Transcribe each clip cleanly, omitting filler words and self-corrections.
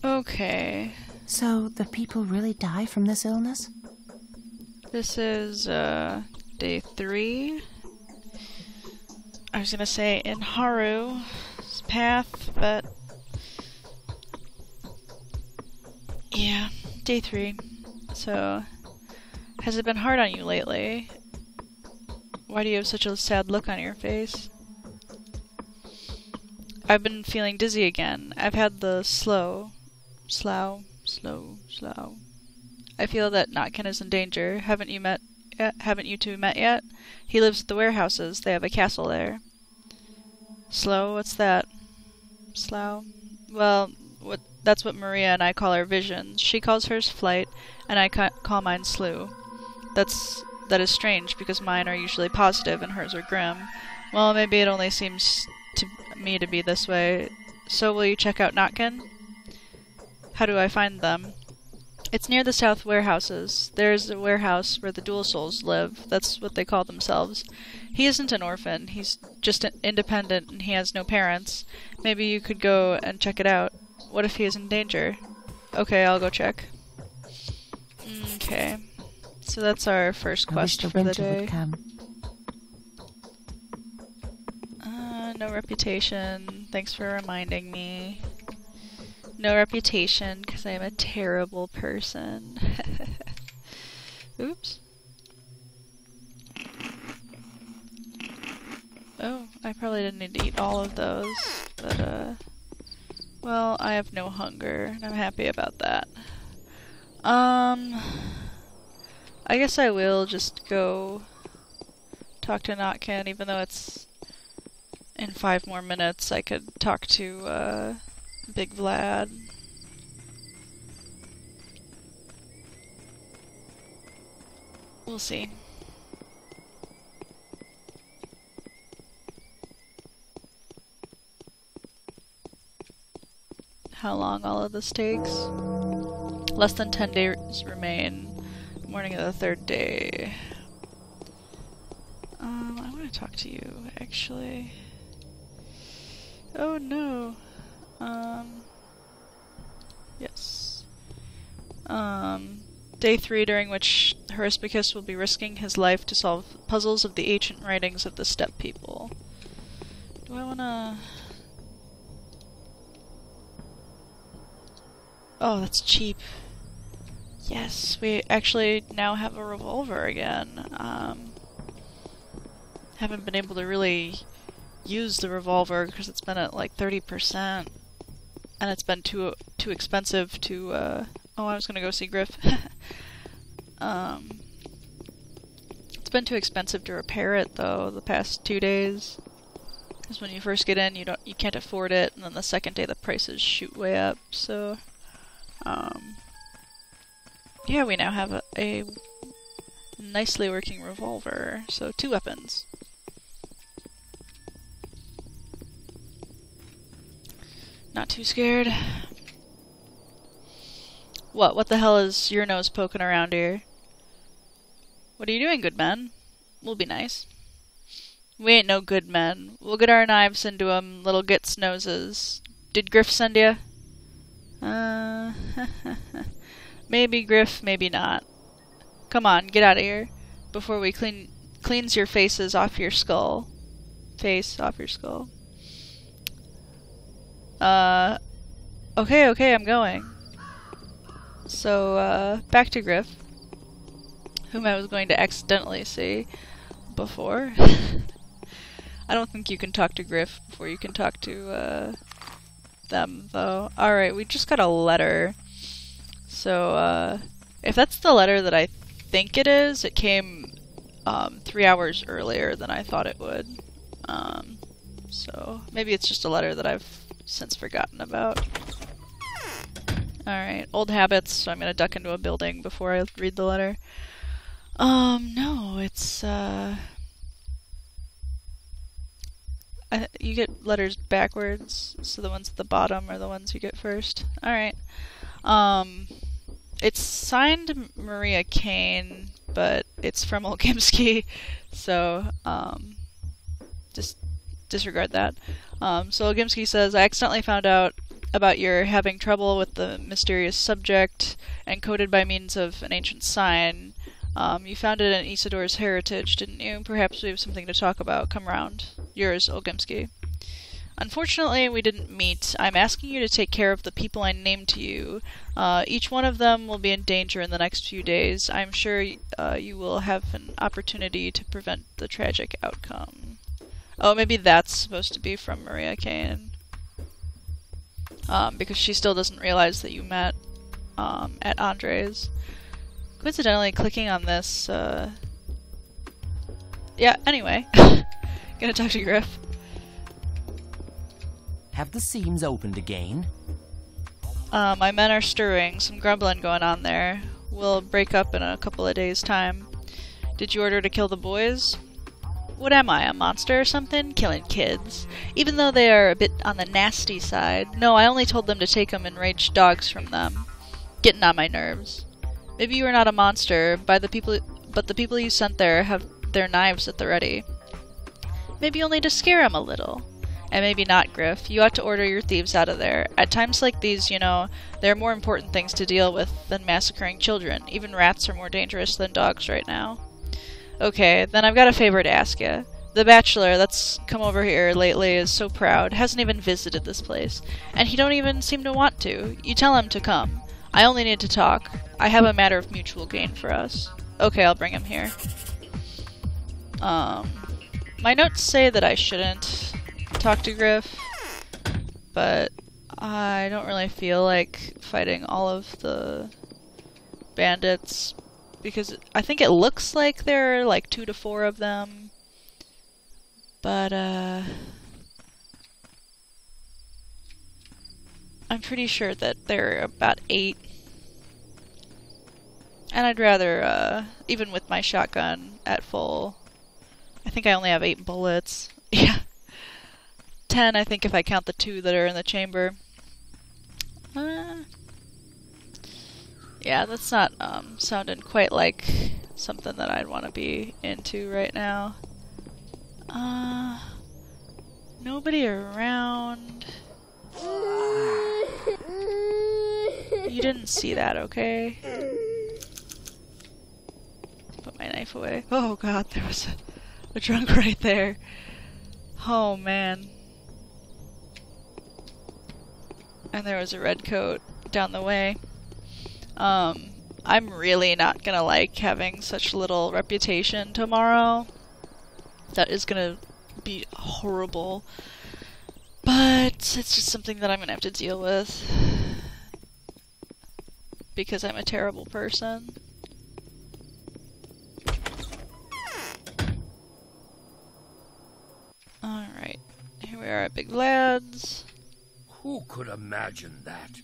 Okay. So, the people really die from this illness? This is, day 3. I was gonna say in Haru's path, but... yeah, day 3. So, has it been hard on you lately? Why do you have such a sad look on your face? I've been feeling dizzy again. I've had the slow. I feel that Notkin is in danger. Haven't you two met yet? He lives at the warehouses. They have a castle there. Slow? What's that? Slough? Well, that's what Maria and I call our visions. She calls hers flight, and I call mine slew. That is strange, because mine are usually positive and hers are grim. Well, maybe it only seems to me to be this way. So will you check out Notkin? How do I find them? It's near the south warehouses. There's a warehouse where the dual souls live. That's what they call themselves. He isn't an orphan. He's just independent and he has no parents. Maybe you could go and check it out. What if he is in danger? Okay, I'll go check. Okay. So that's our first quest for the day. No reputation. Thanks for reminding me. No reputation, because I am a terrible person. Oops. Oh, I probably didn't need to eat all of those, but, well, I have no hunger, and I'm happy about that. I guess I will just go talk to Notkin, even though it's in 5 more minutes. I could talk to, Big Vlad. We'll see. How long all of this takes? Less than 10 days remain. Morning of the 3rd day. I want to talk to you, actually. Oh no. Yes. Day 3, during which Haruspex will be risking his life to solve puzzles of the ancient writings of the steppe people. Do I wanna... oh, that's cheap. Yes, we actually now have a revolver again. Haven't been able to really use the revolver because it's been at like 30%. And it's been too expensive to, oh, I was gonna go see Griff. It's been too expensive to repair it, though, the past 2 days. Because when you first get in, you can't afford it, and then the second day the prices shoot way up, so... yeah, we now have a nicely working revolver, so 2 weapons. Not too scared. What the hell is your nose poking around here? What are you doing, good men? We'll be nice. We ain't no good men. We'll get our knives into 'em, little gits' noses. Did Griff send ya? Maybe Griff, maybe not. Come on, get out of here. Before we cleans your faces off your skull. Face off your skull. Okay, I'm going. So, back to Griff, whom I was going to accidentally see before. I don't think you can talk to Griff before you can talk to, them, though. Alright, we just got a letter. So, if that's the letter that I think it is, it came, 3 hours earlier than I thought it would. So, maybe it's just a letter that I've since forgotten about. Alright, old habits, so I'm gonna duck into a building before I read the letter. No, it's, you get letters backwards, so the ones at the bottom are the ones you get first. Alright. It's signed Maria Kane, but it's from Olgimsky, so, just disregard that. So Olgimsky says, I accidentally found out about your having trouble with the mysterious subject, encoded by means of an ancient sign. You found it in Isidore's heritage, didn't you? Perhaps we have something to talk about. Come round. Yours, Olgimsky. Unfortunately, we didn't meet. I'm asking you to take care of the people I named to you. Each one of them will be in danger in the next few days. I'm sure you will have an opportunity to prevent the tragic outcome. Oh, maybe that's supposed to be from Maria Kane. Because she still doesn't realize that you met at Andre's. Coincidentally, clicking on this, yeah, anyway. Gonna talk to Griff. Have the seams opened again? My men are stirring. Some grumbling going on there. We'll break up in a couple of days' time. Did you order to kill the boys? What am I, a monster or something? Killing kids. Even though they are a bit on the nasty side. No, I only told them to take them enraged dogs from them. Getting on my nerves. Maybe you are not a monster, but the people you sent there have their knives at the ready. Maybe only to scare them a little. And maybe not, Griff. You ought to order your thieves out of there. At times like these, you know, there are more important things to deal with than massacring children. Even rats are more dangerous than dogs right now. Okay, then I've got a favor to ask you. The bachelor that's come over here lately is so proud, hasn't even visited this place. And he don't even seem to want to. You tell him to come. I only need to talk. I have a matter of mutual gain for us. Okay, I'll bring him here. My notes say that I shouldn't talk to Griff, but I don't really feel like fighting all of the bandits, because I think it looks like there are like 2 to 4 of them, but I'm pretty sure that there are about 8. And I'd rather, even with my shotgun at full, I think I only have 8 bullets. Yeah. 10, I think, if I count the 2 that are in the chamber. Yeah, that's not, sounding quite like something that I'd want to be into right now. Nobody around. You didn't see that, okay? Put my knife away. Oh god, there was a drunk right there. Oh man. And there was a red coat down the way. I'm really not gonna like having such little reputation tomorrow. That is gonna be horrible. But it's just something that I'm gonna have to deal with. Because I'm a terrible person. Alright, here we are at Big Lads. Who could imagine that?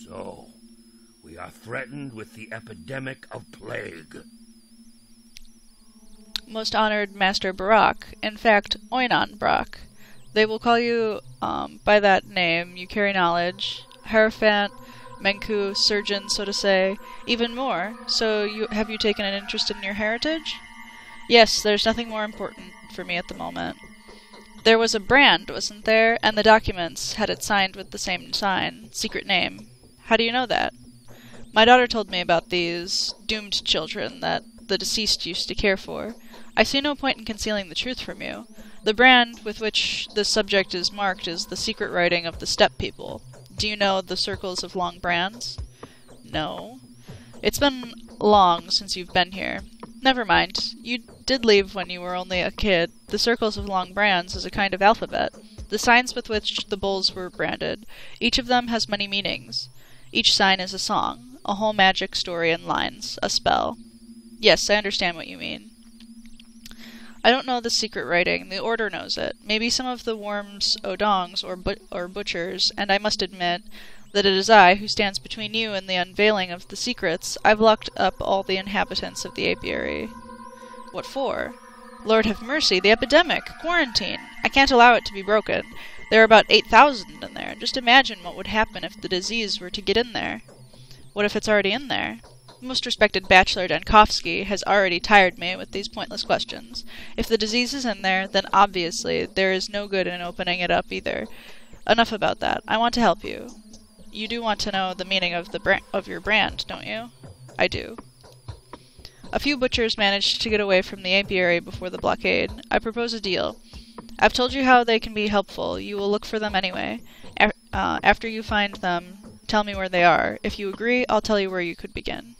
So, we are threatened with the epidemic of plague. Most honored Master Burakh. In fact, Oinon Burakh. They will call you by that name. You carry knowledge. Hierophant, Menku, surgeon, so to say. Even more. So, have you taken an interest in your heritage? Yes, there's nothing more important for me at the moment. There was a brand, wasn't there? And the documents had it signed with the same sign. Secret name. How do you know that? My daughter told me about these doomed children that the deceased used to care for. I see no point in concealing the truth from you. The brand with which this subject is marked is the secret writing of the steppe people. Do you know the circles of long brands? No. It's been long since you've been here. Never mind. You did leave when you were only a kid. The circles of long brands is a kind of alphabet. The signs with which the bulls were branded. Each of them has many meanings. Each sign is a song, a whole magic story in lines, a spell. Yes, I understand what you mean. I don't know the secret writing. The Order knows it. Maybe some of the worms odongs or butchers, and I must admit that it is I who stands between you and the unveiling of the secrets. I've locked up all the inhabitants of the apiary. What for? Lord have mercy, the epidemic! Quarantine! I can't allow it to be broken. There are about 8,000 in there. Just imagine what would happen if the disease were to get in there. What if it's already in there? Most respected Bachelor Dankovsky has already tired me with these pointless questions. If the disease is in there, then obviously there is no good in opening it up either. Enough about that. I want to help you. You do want to know the meaning of your brand, don't you? I do. A few butchers managed to get away from the apiary before the blockade. I propose a deal. I've told you how they can be helpful. You will look for them anyway. After you find them, tell me where they are. If you agree, I'll tell you where you could begin.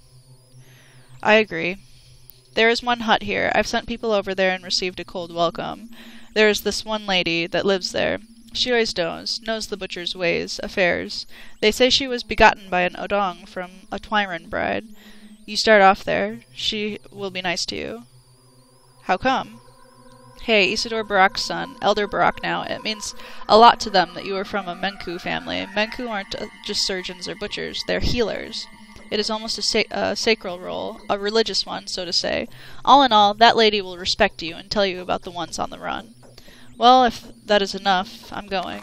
I agree. There is one hut here. I've sent people over there and received a cold welcome. There is this one lady that lives there. She always knows the butcher's ways, affairs. They say she was begotten by an Odong from a Twyron bride. You start off there. She will be nice to you. How come? Hey, Isidore Burakh's son, Elder Burakh now. It means a lot to them that you are from a Menku family. Menku aren't just surgeons or butchers. They're healers. It is almost a sacral role, a religious one, so to say. All in all, that lady will respect you and tell you about the ones on the run. Well, if that is enough, I'm going.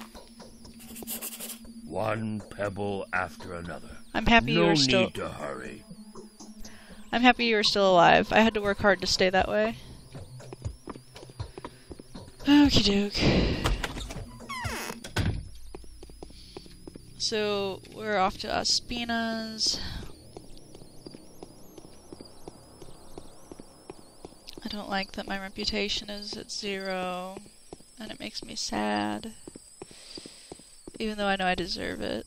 One pebble after another. I'm happy you are still... No need to hurry. I'm happy you are still alive. I had to work hard to stay that way. Okie doke. So, we're off to Ospina's. I don't like that my reputation is at 0, and it makes me sad. Even though I know I deserve it.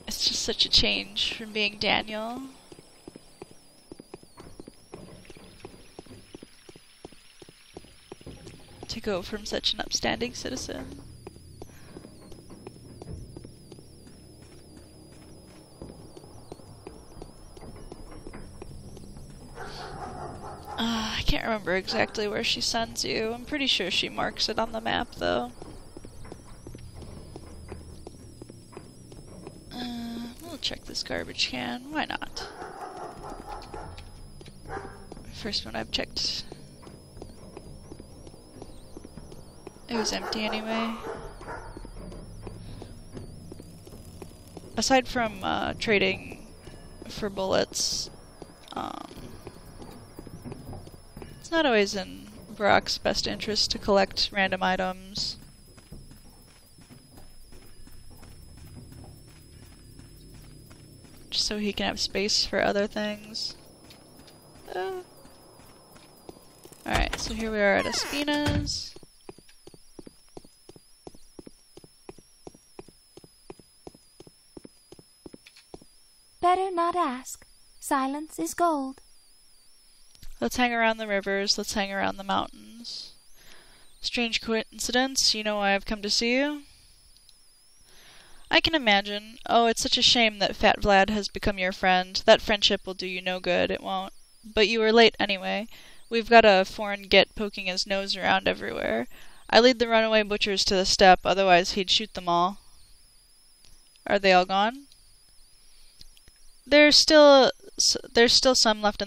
It's just such a change from being Daniel. To go from such an upstanding citizen. I can't remember exactly where she sends you. I'm pretty sure she marks it on the map, though. We'll check this garbage can. Why not? First one I've checked. It was empty anyway. Aside from trading for bullets, it's not always in Burakh's best interest to collect random items. Just so he can have space for other things. Alright, so here we are at Ospina's. Better not ask. Silence is gold. Let's hang around the rivers, let's hang around the mountains. Strange coincidence, you know why I've come to see you? I can imagine. Oh, it's such a shame that Fat Vlad has become your friend. That friendship will do you no good, it won't. But you were late anyway. We've got a foreign git poking his nose around everywhere. I lead the runaway butchers to the steppe, otherwise he'd shoot them all. Are they all gone? There's still some left in